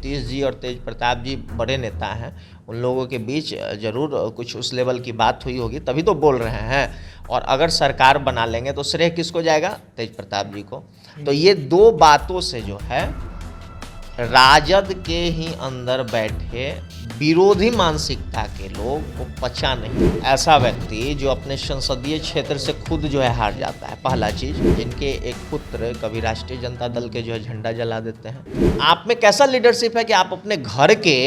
नीतीश जी और तेज प्रताप जी बड़े नेता हैं, उन लोगों के बीच जरूर कुछ उस लेवल की बात हुई होगी, तभी तो बोल रहे हैं। और अगर सरकार बना लेंगे तो श्रेय किसको जाएगा? तेज प्रताप जी को। तो ये दो बातों से जो है राजद के ही अंदर बैठे विरोधी मानसिकता के लोग को पचा नहीं। ऐसा व्यक्ति जो अपने संसदीय क्षेत्र से खुद जो है हार जाता है, पहला चीज, जिनके एक पुत्र कभी राष्ट्रीय जनता दल के जो है झंडा जला देते हैं। आप में कैसा लीडरशिप है कि आप अपने घर के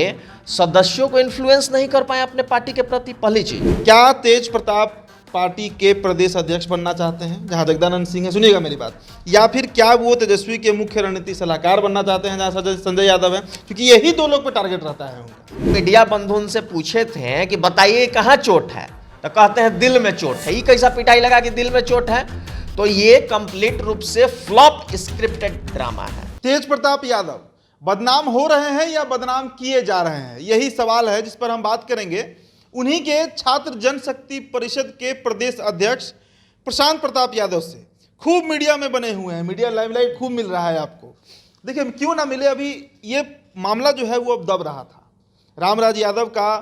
सदस्यों को इन्फ्लुएंस नहीं कर पाए अपने पार्टी के प्रति? पहली चीज। क्या तेज प्रताप पार्टी के प्रदेश अध्यक्ष बनना चाहते हैं जहां जगदानंद सिंह है, सुनिएगा मेरी बात, या फिर क्या वो तेजस्वी के मुख्य रणनीति सलाहकार बनना चाहते हैं जहां संजय यादव है? क्योंकि यही दो लोग पे टारगेट रहता है उनका। मीडिया बंधु उनसे पूछे थे कि बताइए कहाँ चोट है, तो कहते हैं दिल में चोट है। ये कैसा पिटाई लगा कि दिल में चोट है? तो ये कंप्लीट रूप से फ्लॉप स्क्रिप्टेड ड्रामा है। तेज प्रताप यादव बदनाम हो रहे हैं या बदनाम किए जा रहे हैं, यही सवाल है जिस पर हम बात करेंगे। उन्हीं के छात्र जनशक्ति परिषद के प्रदेश अध्यक्ष प्रशांत प्रताप यादव से खूब मीडिया में बने हुए हैं, मीडिया लाइमलाइट खूब मिल रहा है आपको। देखिए क्यों ना मिले, अभी ये मामला जो है वो अब दब रहा था। रामराज यादव का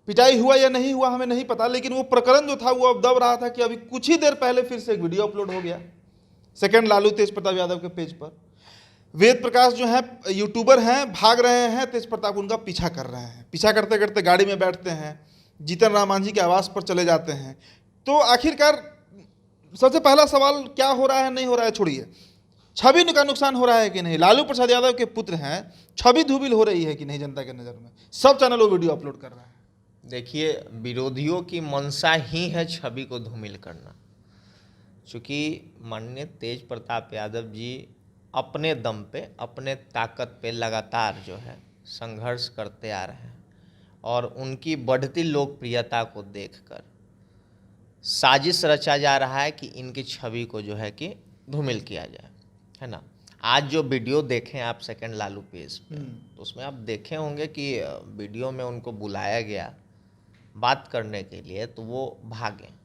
पिटाई हुआ या नहीं हुआ हमें नहीं पता, लेकिन वो प्रकरण जो था वो अब दब रहा था कि अभी कुछ ही देर पहले फिर से एक वीडियो अपलोड हो गया सेकंड लालू तेज प्रताप यादव के पेज पर। वेद प्रकाश जो है यूट्यूबर हैं, भाग रहे हैं, तेज प्रताप उनका पीछा कर रहे हैं। पीछा करते करते गाड़ी में बैठते हैं, जीतन राम मांझी के आवास पर चले जाते हैं। तो आखिरकार सबसे पहला सवाल क्या हो रहा है, नहीं हो रहा है छोड़िए, छवि का नुकसान हो रहा है कि नहीं? लालू प्रसाद यादव के पुत्र हैं, छवि धूमिल हो रही है कि नहीं जनता के नज़र में? सब चैनल वो वीडियो अपलोड कर रहे हैं। देखिए, विरोधियों की मंशा ही है छवि को धूमिल करना। चूँकि माननीय तेज प्रताप यादव जी अपने दम पे, अपने ताकत पे लगातार जो है संघर्ष करते आ रहे हैं, और उनकी बढ़ती लोकप्रियता को देखकर साजिश रचा जा रहा है कि इनकी छवि को जो है कि धूमिल किया जाए, है ना। आज जो वीडियो देखें आप सेकंड लालू पेज पे, तो उसमें आप देखे होंगे कि वीडियो में उनको बुलाया गया बात करने के लिए, तो वो भागे।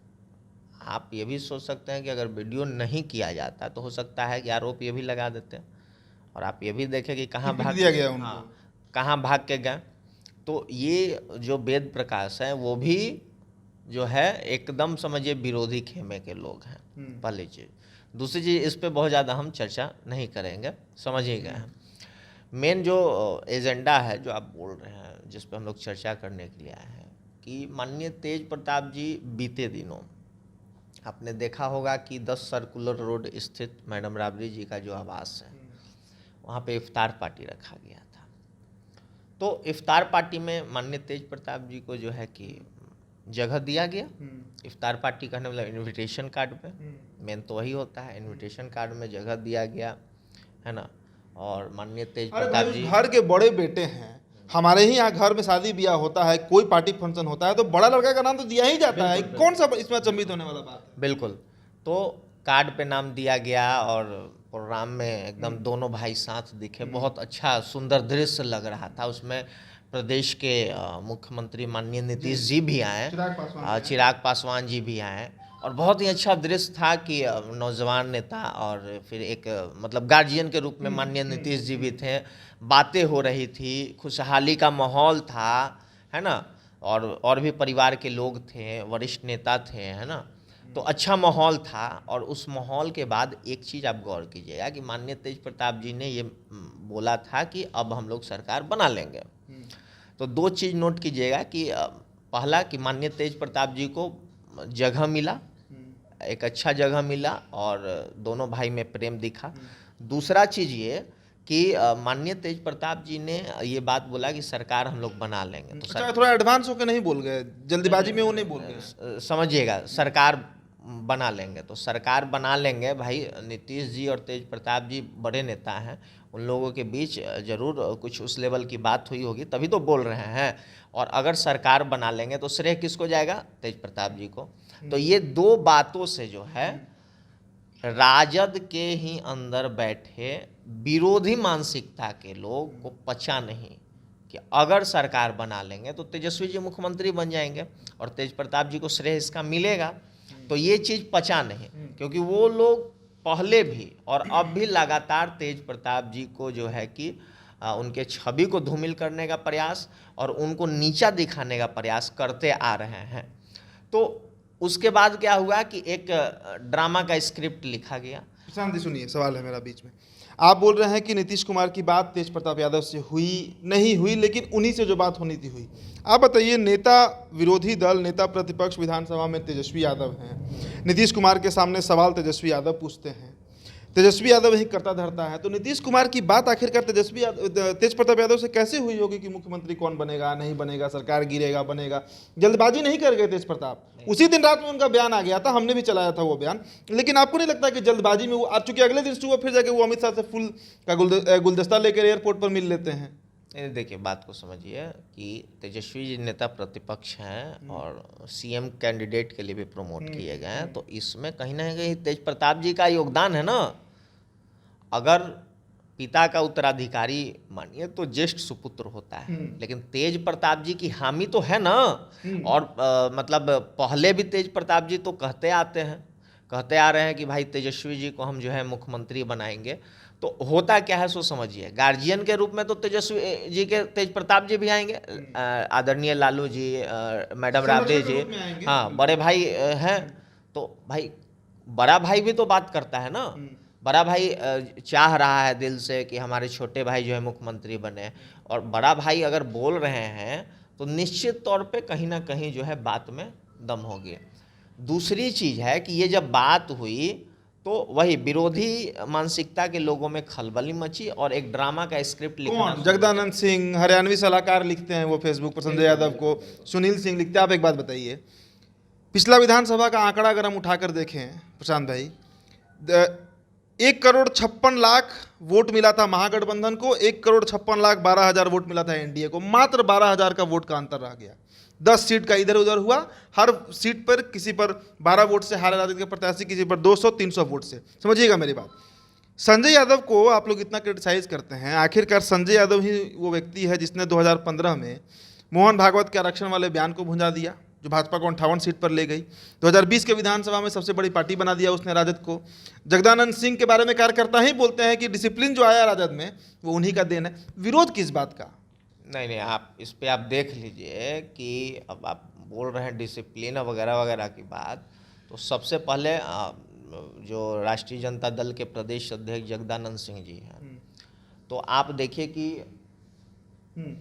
आप ये भी सोच सकते हैं कि अगर वीडियो नहीं किया जाता तो हो सकता है कि आरोप ये भी लगा देते हैं, और आप ये भी देखें कि कहाँ भाग दिया गया उनको। हाँ, कहाँ भाग के गए। तो ये जो वेद प्रकाश हैं वो भी जो है एकदम समझिए विरोधी खेमे के लोग हैं, पहली चीज़। दूसरी चीज़, इस पे बहुत ज़्यादा हम चर्चा नहीं करेंगे, समझ ही गए हैं। मेन जो एजेंडा है जो आप बोल रहे हैं, जिस पे हम लोग चर्चा करने के लिए आए हैं, कि माननीय तेज प्रताप जी बीते दिनों आपने देखा होगा कि 10 सर्कुलर रोड स्थित मैडम राबड़ी जी का जो आवास है, वहाँ पे इफ्तार पार्टी रखा गया था। तो इफ्तार पार्टी में माननीय तेज प्रताप जी को जो है कि जगह दिया गया। इफ्तार पार्टी कहने मतलब इनविटेशन कार्ड पे, मेन तो वही होता है, इनविटेशन कार्ड में जगह दिया गया, है ना। और माननीय तेज प्रताप जी घर के बड़े बेटे हैं, हमारे ही यहाँ घर में शादी ब्याह होता है, कोई पार्टी फंक्शन होता है तो बड़ा लड़का का नाम तो दिया ही जाता है। कौन सा इसमें अचंभित होने वाला बात है? बिल्कुल। तो कार्ड पे नाम दिया गया, और प्रोग्राम में एकदम दोनों भाई साथ दिखे, बहुत अच्छा सुंदर दृश्य लग रहा था। उसमें प्रदेश के मुख्यमंत्री माननीय नीतीश जी भी आए, चिराग पासवान जी भी आए, और बहुत ही अच्छा दृश्य था कि नौजवान नेता और फिर एक मतलब गार्जियन के रूप में माननीय नीतीश जी भी थे। बातें हो रही थी, खुशहाली का माहौल था, है ना। और भी परिवार के लोग थे, वरिष्ठ नेता थे, है ना। तो अच्छा माहौल था। और उस माहौल के बाद एक चीज़ आप गौर कीजिएगा कि माननीय तेज प्रताप जी ने ये बोला था कि अब हम लोग सरकार बना लेंगे। तो दो चीज़ नोट कीजिएगा कि पहला कि माननीय तेज प्रताप जी को जगह मिला, एक अच्छा जगह मिला, और दोनों भाई में प्रेम दिखा। दूसरा चीज़ ये कि माननीय तेज प्रताप जी ने ये बात बोला कि सरकार हम लोग बना लेंगे। तो अच्छा, थोड़ा एडवांस होकर नहीं बोल गए, जल्दीबाजी में वो नहीं बोल गए। समझिएगा, सरकार बना लेंगे तो सरकार बना लेंगे। भाई नीतीश जी और तेज प्रताप जी बड़े नेता हैं, उन लोगों के बीच जरूर कुछ उस लेवल की बात हुई होगी, तभी तो बोल रहे हैं। और अगर सरकार बना लेंगे तो श्रेय किसको जाएगा? तेज प्रताप जी को। तो ये दो बातों से जो है राजद के ही अंदर बैठे विरोधी मानसिकता के लोग को पचा नहीं कि अगर सरकार बना लेंगे तो तेजस्वी जी मुख्यमंत्री बन जाएंगे और तेज प्रताप जी को श्रेय इसका मिलेगा। तो ये चीज़ पचा नहीं, क्योंकि वो लोग पहले भी और अब भी लगातार तेज प्रताप जी को जो है कि उनके छवि को धूमिल करने का प्रयास और उनको नीचा दिखाने का प्रयास करते आ रहे हैं। तो उसके बाद क्या हुआ कि एक ड्रामा का स्क्रिप्ट लिखा गया। प्रशांत जी सुनिए, सवाल है मेरा बीच में। आप बोल रहे हैं कि नीतीश कुमार की बात तेज प्रताप यादव से हुई नहीं हुई, लेकिन उन्हीं से जो बात होनी थी हुई। आप बताइए, नेता विरोधी दल, नेता प्रतिपक्ष विधानसभा में तेजस्वी यादव हैं, नीतीश कुमार के सामने सवाल तेजस्वी यादव पूछते हैं, तेजस्वी यादव ही करता धरता है, तो नीतीश कुमार की बात आखिरकार तेज प्रताप यादव से कैसे हुई होगी कि मुख्यमंत्री कौन बनेगा, नहीं बनेगा, सरकार गिरेगा, बनेगा? जल्दबाजी नहीं कर गए तेज प्रताप। उसी दिन रात में उनका बयान आ गया था, हमने भी चलाया था वो बयान। लेकिन आपको नहीं लगता कि जल्दबाजी में वो आज, चूंकि अगले दिन सुबह फिर जाके वो अमित शाह से फूल का गुलदस्ता लेकर एयरपोर्ट पर मिल लेते हैं? देखिए, बात को समझिए कि तेजस्वी जी नेता प्रतिपक्ष हैं और सीएम कैंडिडेट के लिए भी प्रमोट किए गए हैं, तो इसमें कहीं ना कहीं तेज प्रताप जी का योगदान है ना। अगर पिता का उत्तराधिकारी मानिए तो ज्येष्ठ सुपुत्र होता है, लेकिन तेज प्रताप जी की हामी तो है ना। और मतलब पहले भी तेज प्रताप जी तो कहते आ रहे हैं कि भाई तेजस्वी जी को हम जो है मुख्यमंत्री बनाएंगे। तो होता क्या है सो समझिए, गार्जियन के रूप में तो तेजस्वी जी के तेज प्रताप जी भी आएंगे, आदरणीय लालू जी, मैडम राबड़े जी, हाँ बड़े भाई हैं। तो भाई बड़ा भाई भी तो बात करता है ना। बड़ा भाई चाह रहा है दिल से कि हमारे छोटे भाई जो है मुख्यमंत्री बने, और बड़ा भाई अगर बोल रहे हैं तो निश्चित तौर पे कहीं ना कहीं जो है बात में दम होगी। दूसरी चीज़ है कि ये जब बात हुई तो वही विरोधी मानसिकता के लोगों में खलबली मची और एक ड्रामा का स्क्रिप्ट लिखना। जगदानंद सिंह हरियाणवी सलाहकार लिखते हैं वो फेसबुक पर संजय यादव को, सुनील सिंह लिखते हैं। आप एक बात बताइए, पिछला विधानसभा का आंकड़ा अगर हम उठाकर देखें प्रशांत भाई, 1,56,00,000 वोट मिला था महागठबंधन को, 1,56,12,000 वोट मिला था एनडीए को। मात्र 12,000 का वोट का अंतर रह गया। 10 सीट का इधर उधर हुआ, हर सीट पर किसी पर 12 वोट से हारे राजद के प्रत्याशी, किसी पर 200-300 वोट से। समझिएगा मेरी बात। संजय यादव को आप लोग इतना क्रिटिसाइज करते हैं, आखिरकार संजय यादव ही वो व्यक्ति है जिसने 2015 में मोहन भागवत के आरक्षण वाले बयान को भुंजा दिया, जो भाजपा को 58 सीट पर ले गई। 2020 के विधानसभा में सबसे बड़ी पार्टी बना दिया उसने राजद को। जगदानंद सिंह के बारे में कार्यकर्ता ही बोलते हैं कि डिसिप्लिन जो आया राजद में वो उन्हीं का देन है। विरोध किस बात का? नहीं, आप इस पे आप देख लीजिए कि अब आप बोल रहे हैं डिसिप्लिन वगैरह वगैरह की बात, तो सबसे पहले जो राष्ट्रीय जनता दल के प्रदेश अध्यक्ष जगदानंद सिंह जी हैं, तो आप देखिए कि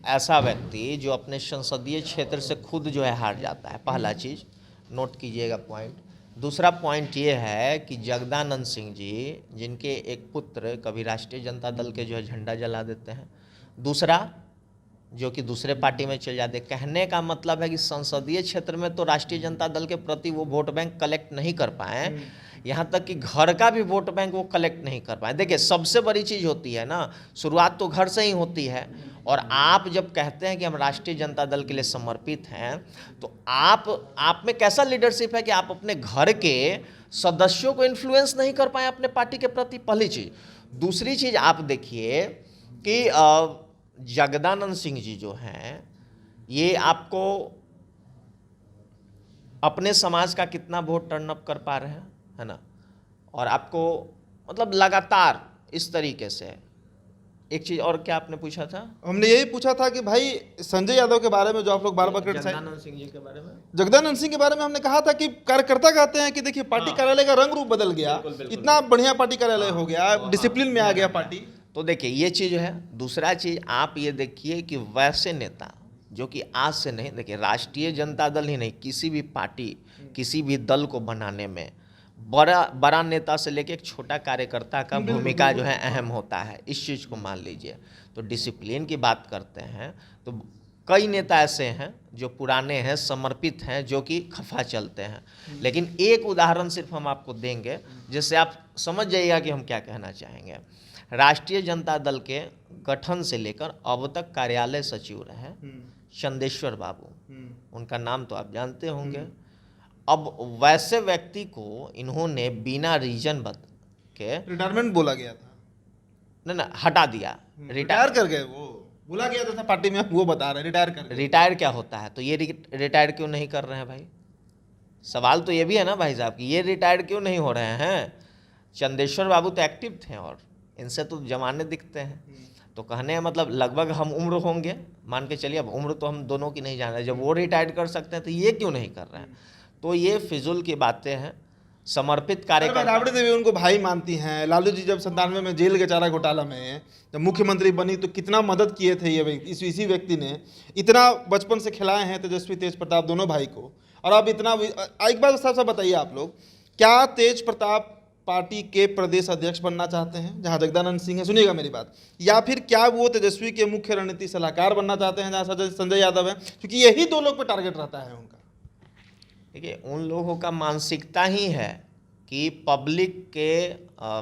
ऐसा व्यक्ति जो अपने संसदीय क्षेत्र से खुद जो है हार जाता है, पहला चीज़ नोट कीजिएगा पॉइंट। दूसरा पॉइंट ये है कि जगदानंद सिंह जी जिनके एक पुत्र कभी राष्ट्रीय जनता दल के जो है झंडा जला देते हैं, दूसरा जो कि दूसरे पार्टी में चले जाते। कहने का मतलब है कि संसदीय क्षेत्र में तो राष्ट्रीय जनता दल के प्रति वो वोट बैंक कलेक्ट नहीं कर पाए, यहाँ तक कि घर का भी वोट बैंक वो कलेक्ट नहीं कर पाए। देखिए, सबसे बड़ी चीज़ होती है ना, शुरुआत तो घर से ही होती है। और आप जब कहते हैं कि हम राष्ट्रीय जनता दल के लिए समर्पित हैं, तो आप में कैसा लीडरशिप है कि आप अपने घर के सदस्यों को इन्फ्लुएंस नहीं कर पाए अपने पार्टी के प्रति, पहली चीज़। दूसरी चीज़ आप देखिए कि जगदानंद सिंह जी जो हैं, ये आपको अपने समाज का कितना वोट टर्न अप कर पा रहे हैं, है ना। और आपको मतलब लगातार इस तरीके से एक चीज़ और क्या आपने पूछा था? हमने यही पूछा था कि भाई संजय यादव के बारे में जो आप लोग बार बार जगदानंद सिंह जी के बारे में, जगदानंद सिंह के बारे में हमने कहा था कि कार्यकर्ता कहते हैं कि देखिए पार्टी कार्यालय का रंग रूप बदल गया, इतना बढ़िया पार्टी कार्यालय हो गया, डिसिप्लिन में आ गया पार्टी। तो देखिए ये चीज़ है। दूसरा चीज़ आप ये देखिए कि वैसे नेता जो कि आज से नहीं, देखिए राष्ट्रीय जनता दल ही नहीं, किसी भी पार्टी किसी भी दल को बनाने में बड़ा नेता से लेके एक छोटा कार्यकर्ता का भूमिका जो है अहम होता है। इस चीज़ को मान लीजिए। तो डिसिप्लिन की बात करते हैं तो कई नेता ऐसे हैं जो पुराने हैं, समर्पित हैं, जो कि खफा चलते हैं। लेकिन एक उदाहरण सिर्फ हम आपको देंगे जिससे आप समझ जाइएगा कि हम क्या कहना चाहेंगे। राष्ट्रीय जनता दल के गठन से लेकर अब तक कार्यालय सचिव रहे चंदेश्वर बाबू, उनका नाम तो आप जानते होंगे। अब वैसे व्यक्ति को इन्होंने बिना रीजन बता के रिटायरमेंट बोला गया था, ना हटा दिया, रिटायर कर गए। वो बोला गया था पार्टी में, वो बता रहे रिटायर कर। रिटायर क्या होता है? तो ये रिटायर क्यों नहीं कर रहे हैं भाई? सवाल तो ये भी है ना भाई साहब कि ये रिटायर क्यों नहीं हो रहे हैं? चंदेश्वर बाबू तो एक्टिव थे और इनसे तो जमाने दिखते हैं। तो कहने का मतलब लगभग हम उम्र होंगे, मान के चलिए, अब उम्र तो हम दोनों की नहीं जान रहे, जब वो रिटायर्ड कर सकते हैं तो ये क्यों नहीं कर रहे हैं? तो ये फिजूल की बातें हैं। समर्पित कार्यकर्ता, राबड़ी देवी उनको भाई मानती हैं। लालू जी जब 97 में जेल के चारा घोटाला में जब मुख्यमंत्री बनी तो कितना मदद किए थे ये व्यक्ति, इसी व्यक्ति ने इतना बचपन से खिलाए हैं तेजस्वी तेज प्रताप दोनों भाई को। और अब इतना एक बार साफ साफ बताइए आप लोग, क्या तेज प्रताप पार्टी के प्रदेश अध्यक्ष बनना चाहते हैं जहां जगदानंद सिंह है, सुनिएगा मेरी बात, या फिर क्या वो तेजस्वी के मुख्य रणनीति सलाहकार बनना चाहते हैं जहां संजय यादव है? क्योंकि यही दो लोग पे टारगेट रहता है उनका। देखिए उन लोगों का मानसिकता ही है कि पब्लिक के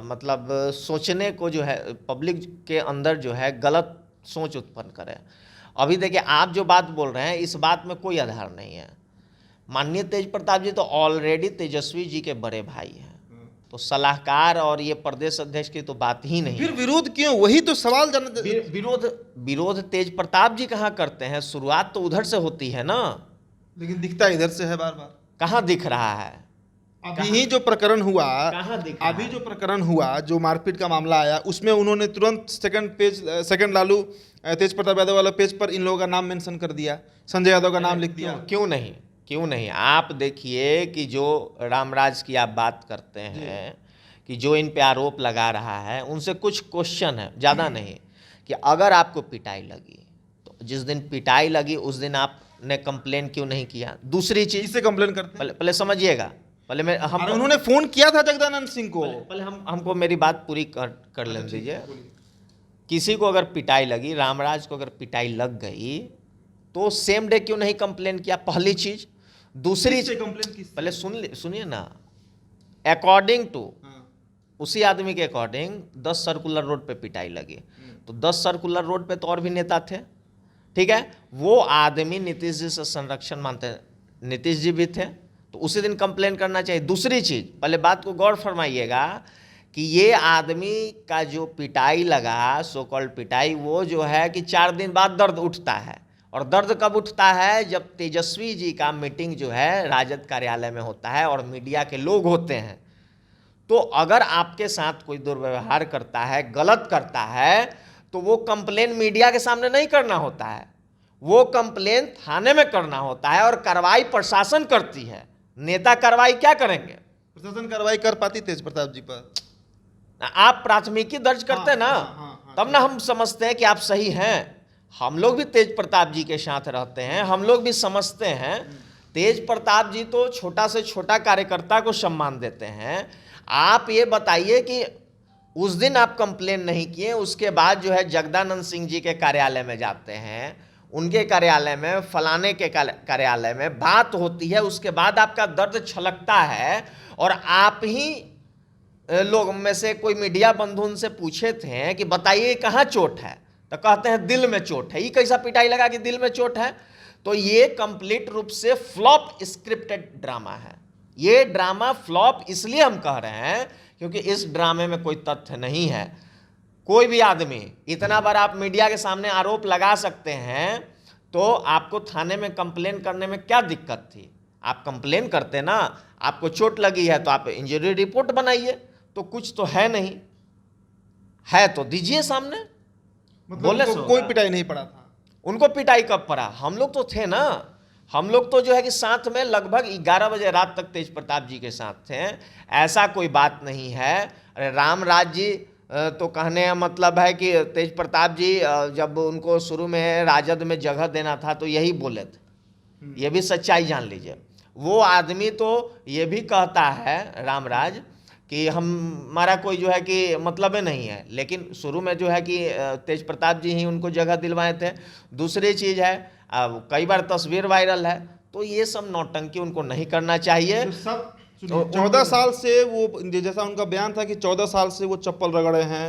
मतलब सोचने को जो है, पब्लिक के अंदर जो है गलत सोच उत्पन्न करे। अभी देखिए आप जो बात बोल रहे हैं इस बात में कोई आधार नहीं है। माननीय तेज प्रताप जी तो ऑलरेडी तेजस्वी जी के बड़े भाई हैं, तो सलाहकार और ये प्रदेश अध्यक्ष की तो बात ही नहीं। फिर विरोध क्यों? वही तो सवाल विरोध तेज प्रताप जी कहाँ करते हैं? शुरुआत तो उधर से होती है ना, लेकिन दिखता इधर से है बार बार। कहाँ दिख रहा है? अभी जो प्रकरण हुआ, कहाँ दिख रहा है? अभी जो प्रकरण हुआ, जो मारपीट का मामला आया, उसमें उन्होंने तुरंत सेकंड लालू तेज प्रताप यादव वाला पेज पर इन लोगों का नाम मेंशन कर दिया, संजय यादव का नाम लिख दिया। क्यों नहीं? आप देखिए कि जो रामराज की आप बात करते हैं कि जो इन पे आरोप लगा रहा है उनसे कुछ क्वेश्चन है, ज़्यादा नहीं, कि अगर आपको पिटाई लगी तो जिस दिन पिटाई लगी उस दिन आपने कंप्लेन क्यों नहीं किया? दूसरी चीज, इससे कंप्लेन करते हैं? पहले समझिएगा, पहले उन्होंने फोन किया था जगदानंद सिंह को। पहले हमको मेरी बात पूरी कर लेने दीजिए। किसी को अगर पिटाई लगी, रामराज को अगर पिटाई लग गई तो सेम डे क्यों नहीं कंप्लेन किया? पहली चीज। दूसरी चीज, पहले सुनिए ना, अकॉर्डिंग टू उसी आदमी के अकॉर्डिंग 10 सर्कुलर रोड पे पिटाई लगी, तो 10 सर्कुलर रोड पे तो और भी नेता थे, ठीक है? वो आदमी नीतीश जी से संरक्षण मानते हैं, नीतीश जी भी थे, तो उसी दिन कंप्लेन करना चाहिए। दूसरी चीज, पहले बात को गौर फरमाइएगा कि ये आदमी का जो पिटाई लगा, सो कॉल्ड पिटाई, वो जो है कि 4 दिन बाद दर्द उठता है। और दर्द कब उठता है? जब तेजस्वी जी का मीटिंग जो है राजद कार्यालय में होता है और मीडिया के लोग होते हैं। तो अगर आपके साथ कोई दुर्व्यवहार करता है, गलत करता है, तो वो कंप्लेन मीडिया के सामने नहीं करना होता है, वो कंप्लेन थाने में करना होता है और कार्रवाई प्रशासन करती है। नेता कार्रवाई क्या करेंगे? प्रशासन कार्रवाई कर पाती तेज प्रताप जी पर? आप प्राथमिकी दर्ज करते ना, तब ना हम समझते हैं कि आप सही हैं। हम लोग भी तेज प्रताप जी के साथ रहते हैं, हम लोग भी समझते हैं। तेज प्रताप जी तो छोटा से छोटा कार्यकर्ता को सम्मान देते हैं। आप ये बताइए कि उस दिन आप कंप्लेन नहीं किए, उसके बाद जो है जगदानंद सिंह जी के कार्यालय में जाते हैं, उनके कार्यालय में, फलाने के कार्यालय में बात होती है, उसके बाद आपका दर्द छलकता है और आप ही लोग में से कोई मीडिया बंधु उनसे पूछे थे कि बताइए कहाँ चोट है, तो कहते हैं दिल में चोट है। ये कैसा पिटाई लगा कि दिल में चोट है? तो ये कंप्लीट रूप से फ्लॉप स्क्रिप्टेड ड्रामा है। ये ड्रामा फ्लॉप इसलिए हम कह रहे हैं क्योंकि इस ड्रामे में कोई तथ्य नहीं है। कोई भी आदमी, इतना बार आप मीडिया के सामने आरोप लगा सकते हैं, तो आपको थाने में कंप्लेन करने में क्या दिक्कत थी? आप कंप्लेन करते ना, आपको चोट लगी है तो आप इंजरी रिपोर्ट बनाइए, तो कुछ तो है नहीं, है तो दीजिए सामने। मतलब बोले कोई पिटाई नहीं पड़ा था? उनको पिटाई कब पड़ा? हम लोग तो थे ना, हम लोग तो जो है कि साथ में लगभग 11 बजे रात तक तेज प्रताप जी के साथ थे। ऐसा कोई बात नहीं है। अरे रामराज जी तो कहने का मतलब है कि तेज प्रताप जी जब उनको शुरू में राजद में जगह देना था तो यही बोले थे, ये भी सच्चाई जान लीजिए। वो आदमी तो ये भी कहता है रामराज कि हमारा कोई जो है कि मतलब नहीं है, लेकिन शुरू में जो है कि तेज प्रताप जी ही उनको जगह दिलवाए थे। दूसरी चीज़ है, अब कई बार तस्वीर वायरल है, तो ये सब नौटंकी उनको नहीं करना चाहिए। तो 14 साल से वो, जैसा उनका बयान था कि 14 साल से वो चप्पल रगड़े हैं,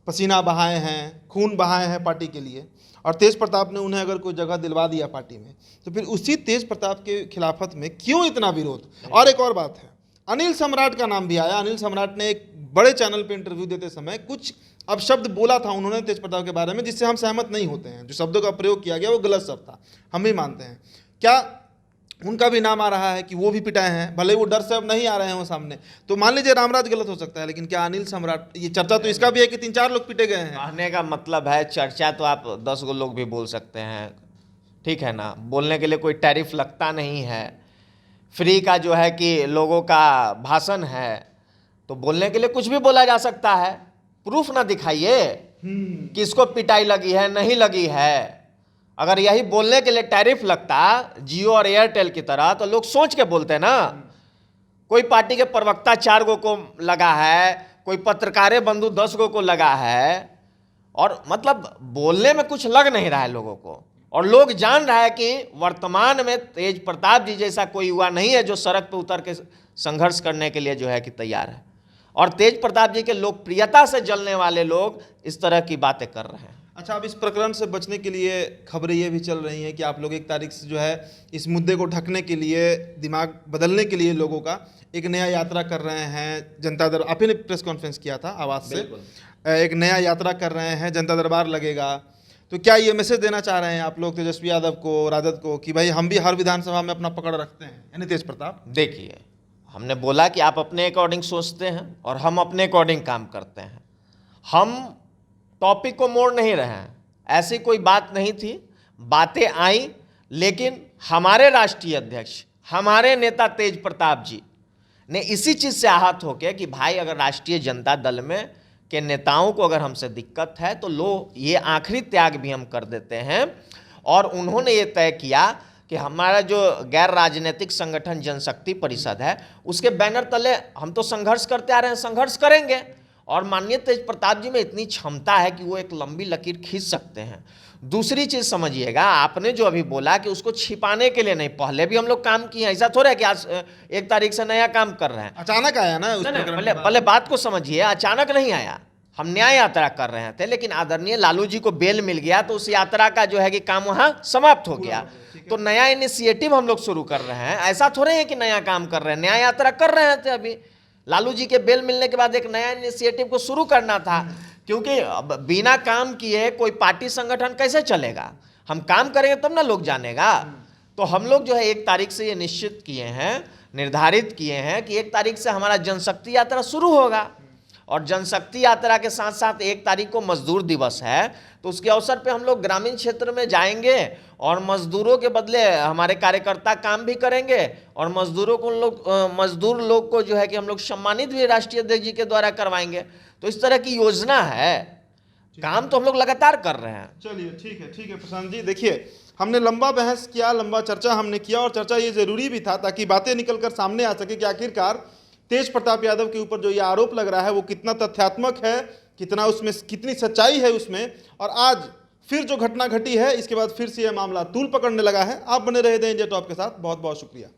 पसीना बहाए हैं, खून बहाए हैं पार्टी के लिए, और तेज प्रताप ने उन्हें अगर कोई जगह दिलवा दिया पार्टी में, तो फिर उसी तेज प्रताप के खिलाफत में क्यों इतना विरोध? और एक और बात है, अनिल सम्राट का नाम भी आया। अनिल सम्राट ने एक बड़े चैनल पे इंटरव्यू देते समय कुछ अपशब्द बोला था उन्होंने तेज प्रताप के बारे में, जिससे हम सहमत नहीं होते हैं। जो शब्दों का प्रयोग किया गया वो गलत शब्द था, हम भी मानते हैं। क्या उनका भी नाम आ रहा है कि वो भी पिटाए हैं, भले वो डर से अब नहीं आ रहे हैं वो सामने। तो मान लीजिए रामराज गलत हो सकता है, लेकिन क्या अनिल सम्राट, ये चर्चा तो इसका भी है कि 3-4 लोग पिटे गए हैं। कहने का मतलब है चर्चा तो आप 10 गो लोग भी बोल सकते हैं, ठीक है ना, बोलने के लिए कोई टैरिफ लगता नहीं है। फ्री का जो है कि लोगों का भाषण है, तो बोलने के लिए कुछ भी बोला जा सकता है। प्रूफ ना दिखाइए किसको पिटाई लगी है नहीं लगी है। अगर यही बोलने के लिए टैरिफ लगता जियो और एयरटेल की तरह, तो लोग सोच के बोलते ना। कोई पार्टी के प्रवक्ता 4 गो को लगा है, कोई पत्रकारे बंधु 10 गो को लगा है, और मतलब बोलने में कुछ लग नहीं रहा है लोगों को। और लोग जान रहा है कि वर्तमान में तेज प्रताप जी जैसा कोई युवा नहीं है जो सड़क पे उतर के संघर्ष करने के लिए जो है कि तैयार है। और तेज प्रताप जी के लोकप्रियता से जलने वाले लोग इस तरह की बातें कर रहे हैं। अच्छा, अब इस प्रकरण से बचने के लिए खबरें ये भी चल रही हैं कि आप लोग 1 तारीख से जो है इस मुद्दे को ढकने के लिए, दिमाग बदलने के लिए लोगों का एक नया यात्रा कर रहे हैं। जनता दरबार, आप ही ने प्रेस कॉन्फ्रेंस किया था आवाज से, एक नया यात्रा कर रहे हैं, जनता दरबार लगेगा। तो क्या ये मैसेज देना चाह रहे हैं आप लोग तेजस्वी यादव को, राजद को, कि भाई हम भी हर विधानसभा में अपना पकड़ रखते हैं, यानी तेज प्रताप? देखिए, हमने बोला कि आप अपने अकॉर्डिंग सोचते हैं और हम अपने अकॉर्डिंग काम करते हैं। हम टॉपिक को मोड़ नहीं रहे हैं, ऐसी कोई बात नहीं थी। बातें आई, लेकिन हमारे राष्ट्रीय अध्यक्ष, हमारे नेता तेज प्रताप जी ने इसी चीज़ से आहत होकर कि भाई अगर राष्ट्रीय जनता दल में के नेताओं को अगर हमसे दिक्कत है तो लो, ये आखिरी त्याग भी हम कर देते हैं। और उन्होंने ये तय किया कि हमारा जो गैर राजनीतिक संगठन जनशक्ति परिषद है, उसके बैनर तले हम तो संघर्ष करते आ रहे हैं, संघर्ष करेंगे। और माननीय तेज प्रताप जी में इतनी क्षमता है कि वो एक लंबी लकीर खींच सकते हैं। दूसरी चीज़ समझिएगा, आपने जो अभी बोला कि उसको छिपाने के लिए नहीं, पहले भी हम लोग काम किए हैं। ऐसा थोड़ा है कि आज 1 तारीख से नया काम कर रहे हैं, अचानक आया ना उस नहीं, प्रकरण पहले बात को समझिए, अचानक नहीं आया। हम न्याय यात्रा कर रहे थे, लेकिन आदरणीय लालू जी को बेल मिल गया तो उस यात्रा का जो है कि काम वहाँ समाप्त हो गया। तो नया इनिशिएटिव हम लोग शुरू कर रहे हैं। ऐसा थोड़े है कि नया काम कर रहे हैं, न्याय यात्रा कर रहे थे अभी। लालू जी के बेल मिलने के बाद एक नया इनिशिएटिव को शुरू करना था, क्योंकि अब बिना काम किए कोई पार्टी संगठन कैसे चलेगा। हम काम करेंगे तब ना लोग जानेगा। तो हम लोग जो है 1 तारीख से ये निश्चित किए हैं, निर्धारित किए हैं कि 1 तारीख से हमारा जनशक्ति यात्रा शुरू होगा। और जनशक्ति यात्रा के साथ साथ 1 तारीख को मजदूर दिवस है, तो उसके अवसर पे हम लोग ग्रामीण क्षेत्र में जाएंगे और मजदूरों के बदले हमारे कार्यकर्ता काम भी करेंगे। और मजदूर लोग को जो है कि हम लोग सम्मानित भी राष्ट्रीय अध्यक्ष जी के द्वारा करवाएंगे। तो इस तरह की योजना है, काम तो हम लोग लगातार कर रहे हैं। चलिए, ठीक है प्रशांत जी। देखिए, हमने लंबा बहस किया, लंबा चर्चा हमने किया, और चर्चा ये जरूरी भी था ताकि बातें निकलकर सामने आ सके कि आखिरकार तेज प्रताप यादव के ऊपर जो ये आरोप लग रहा है वो कितना तथ्यात्मक है, कितना उसमें कितनी सच्चाई है उसमें। और आज फिर जो घटना घटी है, इसके बाद फिर से यह मामला तूल पकड़ने लगा है। आप बने रहे द इंडिया टॉप के साथ। बहुत बहुत शुक्रिया।